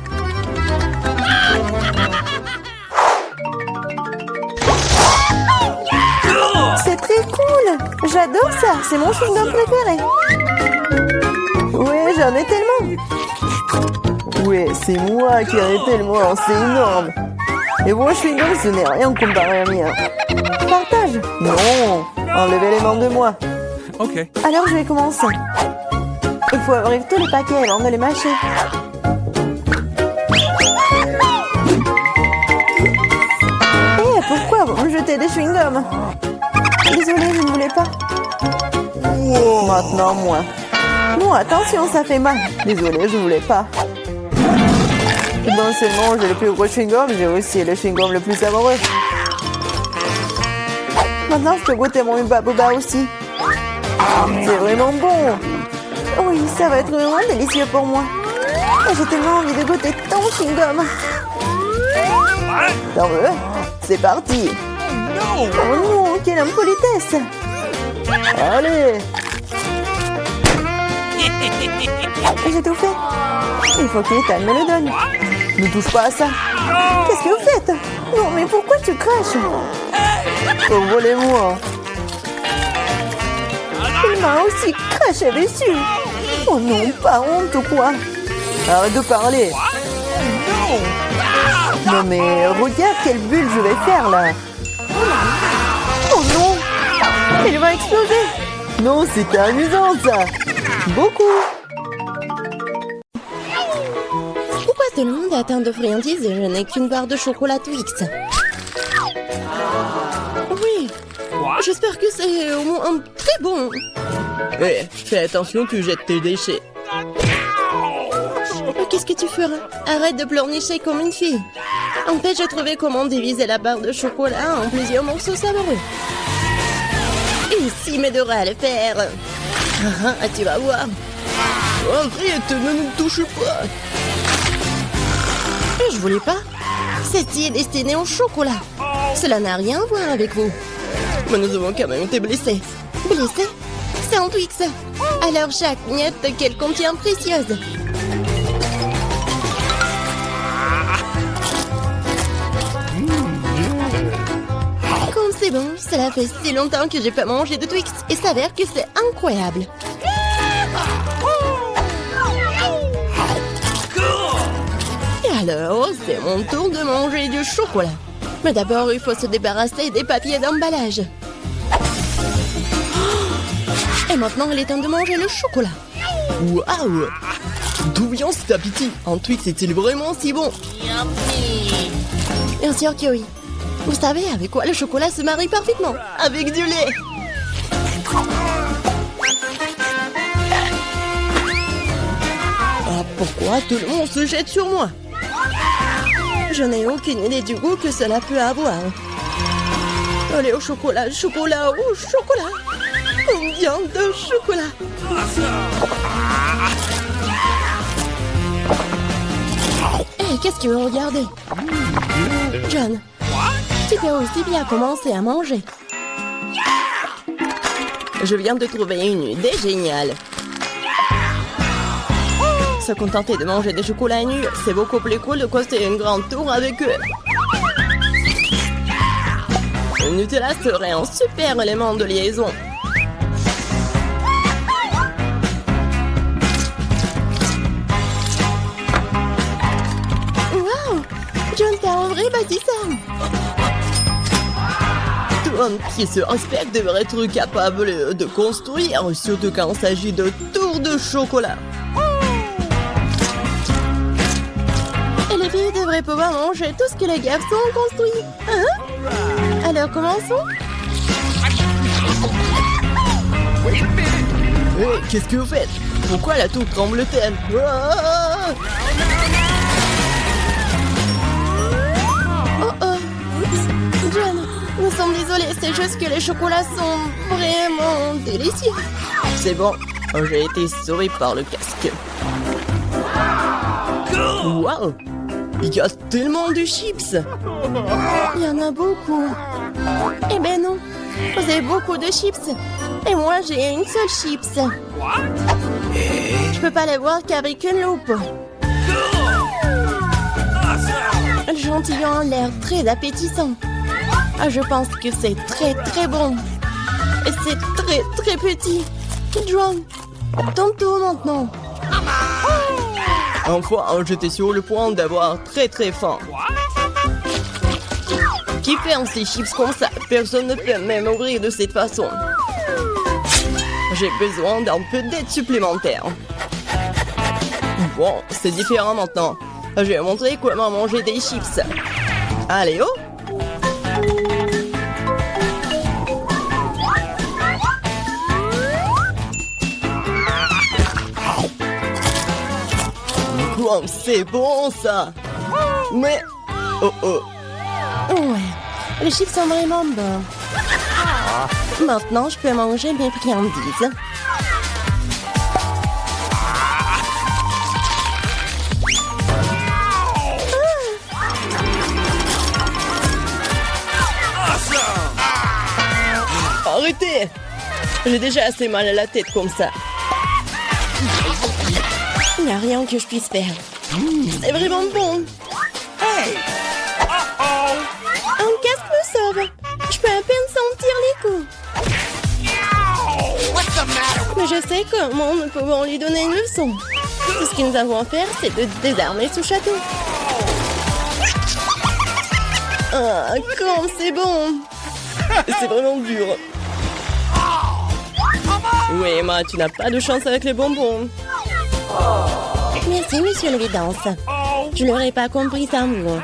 C'est très cool. J'adore ça. C'est mon chewing-gum préféré. Oui, j'en ai tellement. Oui, c'est moi qui en ai tellement. C'est énorme. Et vos chewing-gums, ce n'est rien comparé à mien. Partage. Non. Enlevez les mains de moi. Ok. Alors, je vais commencer. Il faut ouvrir tous les paquets avant de les mâcher. Eh, pourquoi vous me jetez des chewing-gums? Désolée, je ne voulais pas. Maintenant, moi. Non, attention, ça fait mal. Désolée, je ne voulais pas. Non seulement j'ai le plus gros chewing-gum, j'ai aussi le chewing-gum le plus savoureux. Maintenant, je peux goûter mon Hubba Bubba aussi. C'est vraiment bon. Oui, ça va être vraiment délicieux pour moi. J'ai tellement envie de goûter ton chewing-gum. T'en veux? C'est parti. Oh non, quelle impolitesse. Allez. J'ai tout fait. Il faut qu'Ethan me le donne. Ne touche pas à ça. Qu'est-ce que vous faites? Non, mais pourquoi tu craches? Oh, volez-moi. Il m'a aussi craché dessus. Oh non, pas honte ou quoi? Arrête de parler. Non mais regarde quelle bulle je vais faire là. Oh non, il va exploser. Non, c'était amusant ça. Beaucoup. Pourquoi tout le monde est atteint de friandises et je n'ai qu'une barre de chocolat Twix? Oui, j'espère que c'est au moins très bon. Eh, fais attention, tu jettes tes déchets. Qu'est-ce que tu feras? Arrête de pleurnicher comme une fille. En fait, j'ai trouvé comment diviser la barre de chocolat en plusieurs morceaux savoureux. Ici m'aidera à le faire. Ah, tu vas voir. Arrête, ne nous touche pas. Je voulais pas. Ceci est destiné au chocolat. Cela n'a rien à voir avec vous. Mais nous avons quand même été blessés. Blessés? C'est un Twix. Alors chaque miette qu'elle contient précieuse. Comme c'est bon, cela fait si longtemps que j'ai pas mangé de Twix et s'avère que c'est incroyable. Et alors, c'est mon tour de manger du chocolat. Mais d'abord, il faut se débarrasser des papiers d'emballage. Et maintenant, il est temps de manger le chocolat. Waouh! D'où vient cet appétit? Un Twix est-il vraiment si bon? Bien sûr que oui. Vous savez avec quoi le chocolat se marie parfaitement? Avec du lait. Ah, pourquoi tout le monde se jette sur moi? Je n'ai aucune idée du goût que cela peut avoir. Allez au chocolat, chocolat, au chocolat. Combien de chocolat? Hé, qu'est-ce que vous regardez? John, tu peux aussi bien commencer à manger. Je viens de trouver une idée géniale. Se contenter de manger des chocolats nus, c'est beaucoup plus cool de coster une grande tour avec eux. Le Nutella serait un super élément de liaison. Wow! John, t'as un vrai bâtisseur! Tout homme qui se respecte devrait être capable de construire, surtout quand il s'agit de tours de chocolat. Et les filles devraient pouvoir manger tout ce que les garçons ont construit. Hein? Alors commençons. Hé, qu'est-ce que vous faites? Pourquoi la tour tremble-t-elle? Ah! Oh oh! Oups! John, nous sommes désolés, c'est juste que les chocolats sont vraiment délicieux. C'est bon, j'ai été sauvé par le casque. Waouh! Il y a tellement de chips! Il y en a beaucoup. Eh ben non, vous avez beaucoup de chips. Et moi, j'ai une seule chips. Je peux pas les voir qu'avec une loupe. Le chantillon a l'air très appétissant. Ah, je pense que c'est très très bon. Et c'est très très petit. John, ton tour maintenant. Enfin, j'étais sur le point d'avoir très très faim. Qui fait un ces chips comme ça? Personne ne peut même ouvrir de cette façon. J'ai besoin d'un peu d'aide supplémentaire. Bon, c'est différent maintenant. Je vais montrer comment manger des chips. Allez, oh! Wow, c'est bon ça! Mais... Oh oh! Ouais, les chips sont vraiment bons. Maintenant, je peux manger mes friandises. Arrêtez! J'ai déjà assez mal à la tête comme ça. Il n'y a rien que je puisse faire. C'est vraiment bon. Un casque me sauve. Je peux à peine sentir les coups. Mais je sais comment nous pouvons lui donner une leçon. Tout ce que nous avons à faire, c'est de désarmer ce château. Ah, comme c'est bon. C'est vraiment dur. Oui, Emma, tu n'as pas de chance avec les bonbons. Merci, monsieur le vidance. Je l'aurais pas compris sans vous.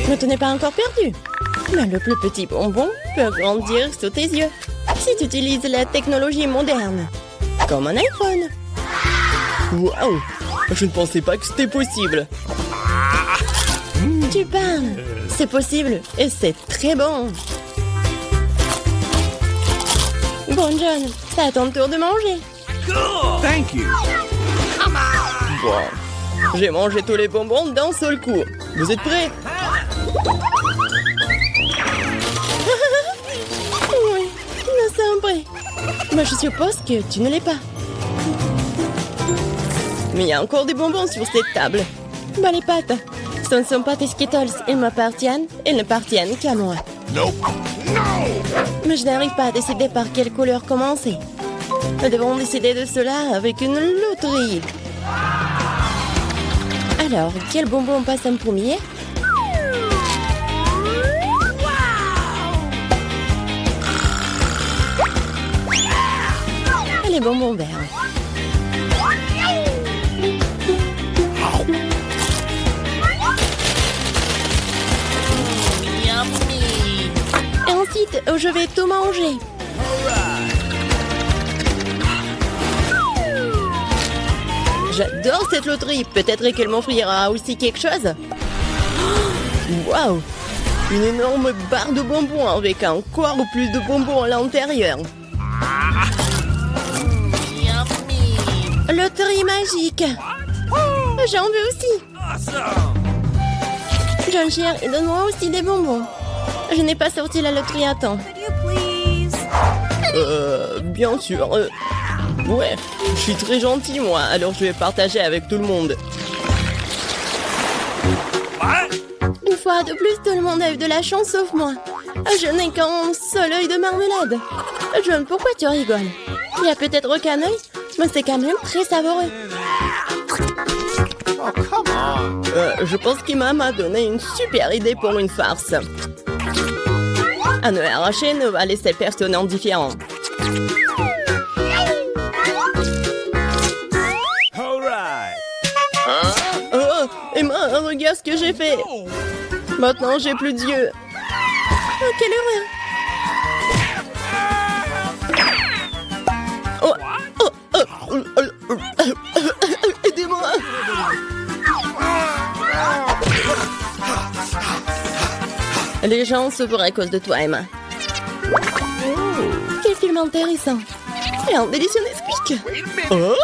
Ne t'en es pas encore perdu. Mais le plus petit bonbon peut grandir sous tes yeux si tu utilises la technologie moderne, comme un iPhone. Waouh! Je ne pensais pas que c'était possible. Tu parles. C'est possible et c'est très bon. Bon, John, c'est à ton tour de manger. Thank you. Bon. J'ai mangé tous les bonbons d'un seul coup. Vous êtes prêts? Oui, nous sommes prêts. Moi, je suppose que tu ne l'es pas. Mais il y a encore des bonbons sur cette table. Bah les pâtes, ce ne sont pas tes Skittles. Ils m'appartiennent. Ils n'appartiennent qu'à moi. Nope. Mais je n'arrive pas à décider par quelle couleur commencer. Nous devons décider de cela avec une loterie. Alors, quel bonbon passe en premier? Les bonbons verts. Et ensuite, je vais tout manger. J'adore cette loterie. Peut-être qu'elle m'offrira aussi quelque chose. Waouh! Une énorme barre de bonbons avec encore plus de bonbons à l'intérieur. Loterie magique. J'en veux aussi. Jean-Cher, donne-moi aussi des bonbons. Je n'ai pas sorti la loterie à temps. Bien sûr. Ouais, je suis très gentil, moi. Alors je vais partager avec tout le monde. Une fois de plus, tout le monde a eu de la chance sauf moi. Je n'ai qu'un seul œil de marmelade. John, pourquoi tu rigoles? Il y a peut-être qu'un œil, mais c'est quand même très savoureux. Je pense qu'Imma m'a donné une super idée pour une farce. Un œil arraché ne va laisser personne indifférent. Oh, Emma, regarde ce que j'ai fait. Maintenant, j'ai plus d'yeux. Oh, quelle horreur. Aidez-moi. Les gens se feraient à cause de toi, Emma. Quel film intéressant. Et un délicieux Nesquik. Oh,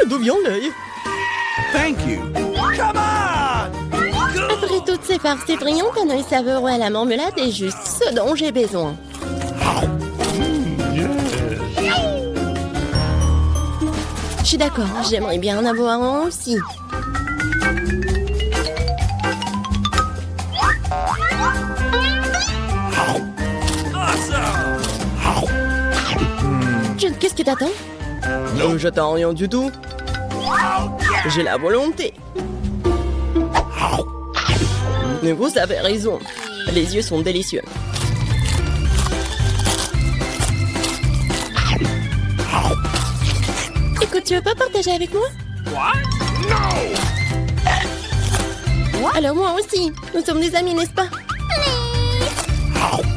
d'où vient l'œil? Thank you. Come on! Après toutes ces farces effrayantes, un œil savoureux à la marmelade est juste ce dont j'ai besoin. Je suis d'accord, j'aimerais bien en avoir un aussi. John, qu'est-ce que t'attends? J'attends rien du tout. J'ai la volonté. Mais vous avez raison. Les yeux sont délicieux. Écoute, tu veux pas partager avec moi? Alors moi aussi. Nous sommes des amis, n'est-ce pas?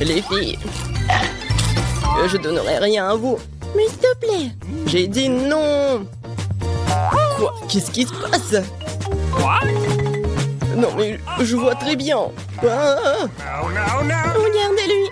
Les filles, je donnerai rien à vous. Mais s'il te plaît. J'ai dit non. Quoi? Qu'est-ce qui se passe? Non mais je vois très bien. Ah. Regardez-lui.